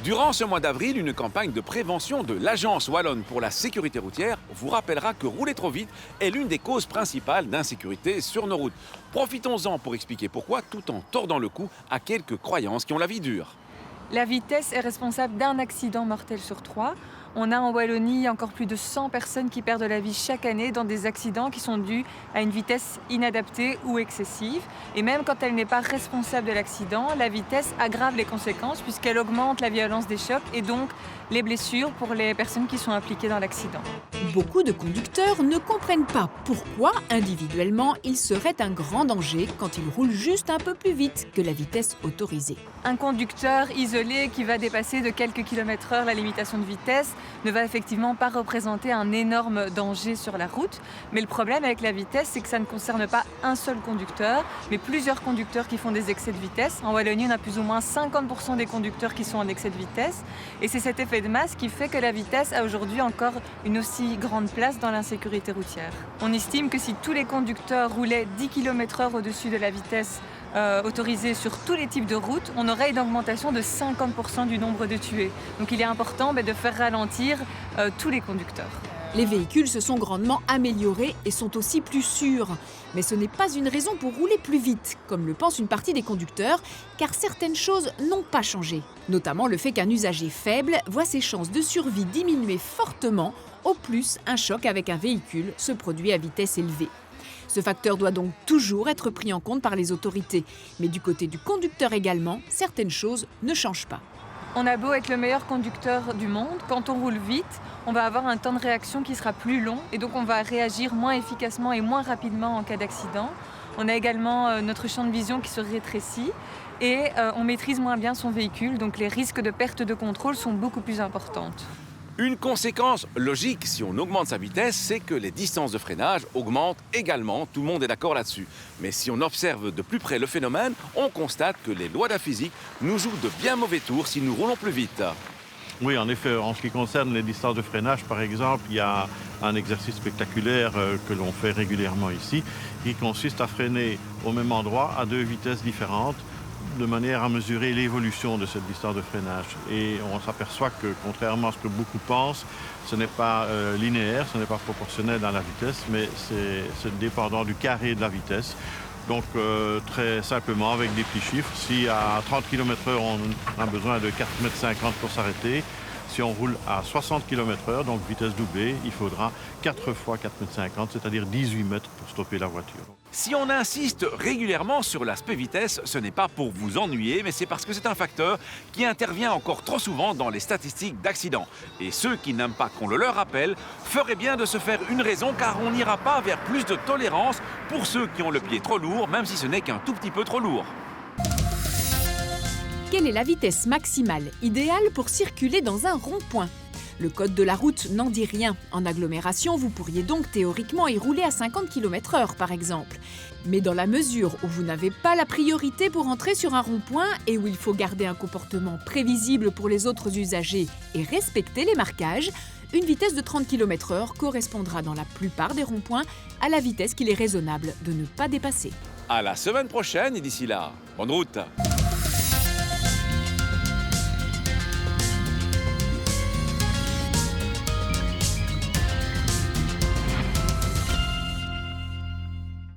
Durant ce mois d'avril, une campagne de prévention de l'Agence wallonne pour la sécurité routière vous rappellera que rouler trop vite est l'une des causes principales d'insécurité sur nos routes. Profitons-en pour expliquer pourquoi, tout en tordant le cou à quelques croyances qui ont la vie dure. La vitesse est responsable d'un accident mortel sur 3. On a en Wallonie encore plus de 100 personnes qui perdent la vie chaque année dans des accidents qui sont dus à une vitesse inadaptée ou excessive. Et même quand elle n'est pas responsable de l'accident, la vitesse aggrave les conséquences puisqu'elle augmente la violence des chocs et donc les blessures pour les personnes qui sont impliquées dans l'accident. Beaucoup de conducteurs ne comprennent pas pourquoi, individuellement, il serait un grand danger quand ils roulent juste un peu plus vite que la vitesse autorisée. Un conducteur isolé qui va dépasser de quelques kilomètres/heure la limitation de vitesse ne va effectivement pas représenter un énorme danger sur la route. Mais le problème avec la vitesse, c'est que ça ne concerne pas un seul conducteur, mais plusieurs conducteurs qui font des excès de vitesse. En Wallonie, on a plus ou moins 50% des conducteurs qui sont en excès de vitesse. Et c'est cet effet de masse qui fait que la vitesse a aujourd'hui encore une aussi grande place dans l'insécurité routière. On estime que si tous les conducteurs roulaient 10 km/h au-dessus de la vitesse autorisée sur tous les types de routes, on aurait une augmentation de 50% du nombre de tués. Donc il est important de faire ralentir tous les conducteurs. Les véhicules se sont grandement améliorés et sont aussi plus sûrs. Mais ce n'est pas une raison pour rouler plus vite, comme le pense une partie des conducteurs, car certaines choses n'ont pas changé. Notamment le fait qu'un usager faible voit ses chances de survie diminuer fortement. Au plus, un choc avec un véhicule se produit à vitesse élevée. Ce facteur doit donc toujours être pris en compte par les autorités. Mais du côté du conducteur également, certaines choses ne changent pas. On a beau être le meilleur conducteur du monde, quand on roule vite, on va avoir un temps de réaction qui sera plus long et donc on va réagir moins efficacement et moins rapidement en cas d'accident. On a également notre champ de vision qui se rétrécit et on maîtrise moins bien son véhicule, donc les risques de perte de contrôle sont beaucoup plus importantes. Une conséquence logique si on augmente sa vitesse, c'est que les distances de freinage augmentent également, tout le monde est d'accord là-dessus. Mais si on observe de plus près le phénomène, on constate que les lois de la physique nous jouent de bien mauvais tours si nous roulons plus vite. Oui, en effet, en ce qui concerne les distances de freinage, par exemple, il y a un exercice spectaculaire que l'on fait régulièrement ici, qui consiste à freiner au même endroit à 2 vitesses différentes, de manière à mesurer l'évolution de cette distance de freinage. Et on s'aperçoit que, contrairement à ce que beaucoup pensent, ce n'est pas linéaire, ce n'est pas proportionnel dans la vitesse, mais c'est dépendant du carré de la vitesse. Donc, très simplement, avec des petits chiffres, si à 30 km/h, on a besoin de 4,50 m pour s'arrêter, si on roule à 60 km/h, donc vitesse doublée, il faudra 4 fois 4,50 m, c'est-à-dire 18 mètres pour stopper la voiture. Si on insiste régulièrement sur l'aspect vitesse, ce n'est pas pour vous ennuyer, mais c'est parce que c'est un facteur qui intervient encore trop souvent dans les statistiques d'accidents. Et ceux qui n'aiment pas qu'on le leur rappelle feraient bien de se faire une raison, car on n'ira pas vers plus de tolérance pour ceux qui ont le pied trop lourd, même si ce n'est qu'un tout petit peu trop lourd. Quelle est la vitesse maximale idéale pour circuler dans un rond-point ? Le code de la route n'en dit rien. En agglomération, vous pourriez donc théoriquement y rouler à 50 km/h par exemple. Mais dans la mesure où vous n'avez pas la priorité pour entrer sur un rond-point et où il faut garder un comportement prévisible pour les autres usagers et respecter les marquages, une vitesse de 30 km/h correspondra dans la plupart des ronds-points à la vitesse qu'il est raisonnable de ne pas dépasser. À la semaine prochaine et d'ici là, bonne route!